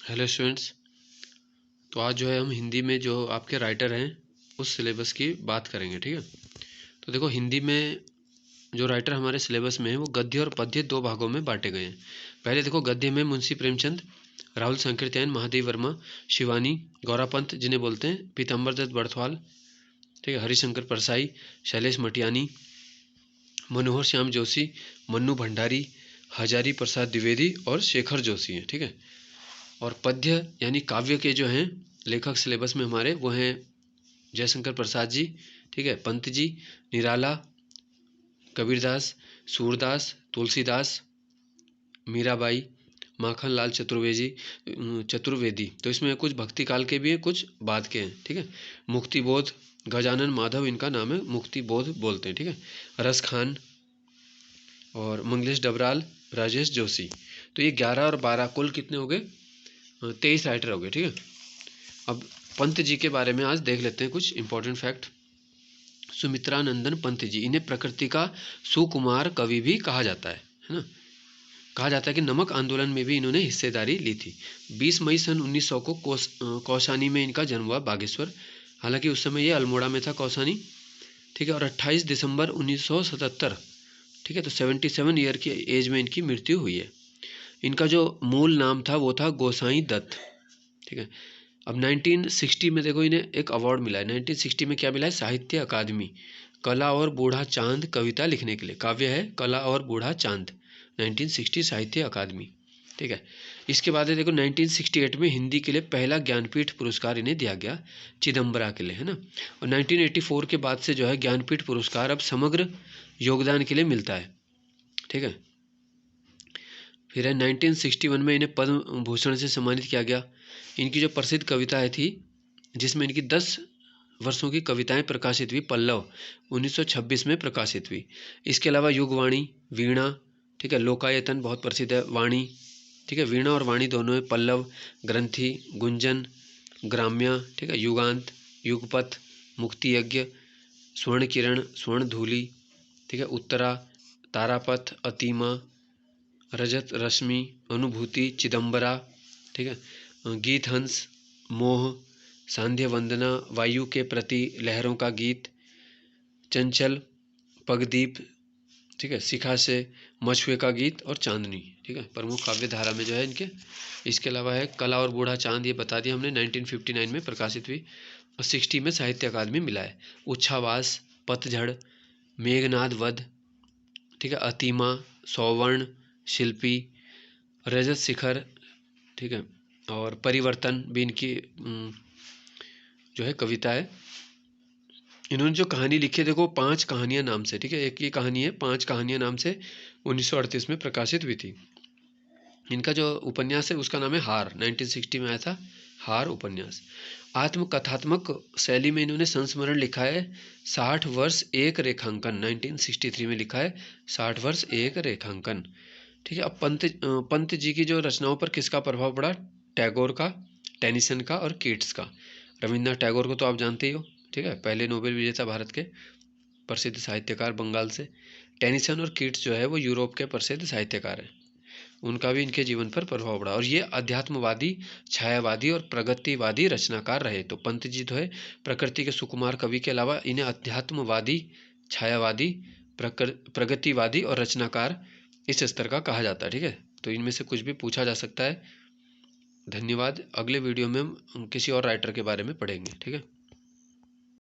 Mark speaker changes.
Speaker 1: Hello students. तो आज जो है हम हिंदी में जो आपके राइटर हैं उस सिलेबस की बात करेंगे, ठीक है। तो देखो, हिंदी में जो राइटर हमारे सिलेबस में है वो गद्य और पद्य दो भागों में बांटे गए हैं। पहले देखो, गद्य में मुंशी प्रेमचंद, राहुल संकीर्तन, महादेव वर्मा, शिवानी, गौरापंत जिन्हें बोलते हैं, पीताम्बर दत्त बड़थवाल, ठीक है, हरिशंकर परसाई, शैलेश मटियानी, मनोहर श्याम जोशी, मन्नू भंडारी, हजारी प्रसाद द्विवेदी और शेखर जोशी हैं, ठीक है। और पद्य यानी काव्य के जो हैं लेखक सिलेबस में हमारे वो हैं जयशंकर प्रसाद जी, ठीक है, पंत जी, निराला, कबीरदास, सूरदास, तुलसीदास, मीराबाई, माखन लाल चतुर्वेदी। तो इसमें कुछ भक्ति काल के भी हैं, कुछ बाद के हैं, ठीक है। मुक्तिबोध, गजानन माधव इनका नाम है, मुक्तिबोध बोलते हैं, ठीक है। रस खान और मंगलेश डबराल, राजेश जोशी। तो ये 11 और 12 कुल कितने हो गए? 23 राइटर हो गए, ठीक है। अब पंत जी के बारे में आज देख लेते हैं कुछ इंपॉर्टेंट फैक्ट। सुमित्रानंदन पंत जी, इन्हें प्रकृति का सुकुमार कवि भी कहा जाता है ना। कहा जाता है कि नमक आंदोलन में भी इन्होंने हिस्सेदारी ली थी। 20 मई सन 1900 को कौसानी में इनका जन्म हुआ, बागेश्वर। हालांकि उस समय ये अल्मोड़ा में था, कौसानी, ठीक है। और 28 दिसंबर 1977, ठीक है, तो 77 ईयर की एज में इनकी मृत्यु हुई है। इनका जो मूल नाम था वो था गोसाई दत्त, ठीक है। अब 1960 में देखो इन्हें एक अवार्ड मिला है। 1960 में क्या मिला है? साहित्य अकादमी, कला और बूढ़ा चांद कविता लिखने के लिए। काव्य है कला और बूढ़ा चांद, 1960 साहित्य अकादमी, ठीक है। इसके बाद है देखो 1968 में हिंदी के लिए पहला ज्ञानपीठ पुरस्कार इन्हें दिया गया, चिदम्बरा के लिए, है ना। और 1984 के बाद से जो है ज्ञानपीठ पुरस्कार अब समग्र योगदान के लिए मिलता है, ठीक है। फिर है 1961 में इन्हें पद्म भूषण से सम्मानित किया गया। इनकी जो प्रसिद्ध कविताएं थी, जिसमें इनकी 10 वर्षों की कविताएं प्रकाशित हुई, पल्लव 1926 में प्रकाशित हुई। इसके अलावा युगवाणी, वीणा, ठीक है, लोकायतन बहुत प्रसिद्ध है, वाणी, ठीक है, वीणा और वाणी दोनों है, पल्लव, ग्रंथि, गुंजन, ग्राम्य, ठीक है, युगांत, युगपथ, मुक्ति यज्ञ, स्वर्ण किरण, स्वर्ण धूलि, ठीक है, उत्तरा, तारापथ, अतिमा, रजत रश्मि, अनुभूति, चिदम्बरा, ठीक है, गीत हंस, मोह, सांध्य वंदना, वायु के प्रति, लहरों का गीत, चंचल, पगदीप, ठीक है, शिखा से, मछुए का गीत और चांदनी, ठीक है, प्रमुख काव्य धारा में जो है इनके। इसके अलावा है कला और बूढ़ा चांद, ये बता दिया हमने, 1959 में प्रकाशित हुई और 60 में साहित्य अकादमी मिला है। उच्छावास, पतझड़, मेघनाद वध, ठीक है, अतिमा, सौवर्ण, शिल्पी, रजत शिखर, ठीक है, और परिवर्तन भी इनकी जो है कविता है। इन्होंने जो कहानी लिखी है देखो, 5 कहानियां नाम से, ठीक है, एक ही कहानी है, 5 कहानियां नाम से 1938 में प्रकाशित हुई थी। इनका जो उपन्यास है उसका नाम है हार, 1960 में आया था, हार उपन्यास। आत्मकथात्मक शैली में इन्होंने संस्मरण लिखा है, 60 वर्ष एक रेखांकन, 1963 में लिखा है, 60 वर्ष एक रेखांकन, ठीक है। अब पंत जी की जो रचनाओं पर किसका प्रभाव पड़ा? टैगोर का, टेनिसन का और कीट्स का। रविन्द्रनाथ टैगोर को तो आप जानते ही हो, ठीक है, पहले नोबेल विजेता भारत के, प्रसिद्ध साहित्यकार बंगाल से। टेनिसन और कीट्स जो है वो यूरोप के प्रसिद्ध साहित्यकार हैं, उनका भी इनके जीवन पर प्रभाव पड़ा। और ये अध्यात्मवादी, छायावादी और प्रगतिवादी रचनाकार रहे। तो पंत जी तो है प्रकृति के सुकुमार कवि के अलावा इन्हें अध्यात्मवादी, छायावादी, प्रगतिवादी और रचनाकार इस स्तर का कहा जाता है, ठीक है। तो इनमें से कुछ भी पूछा जा सकता है। धन्यवाद। अगले वीडियो में हम किसी और राइटर के बारे में पढ़ेंगे, ठीक है।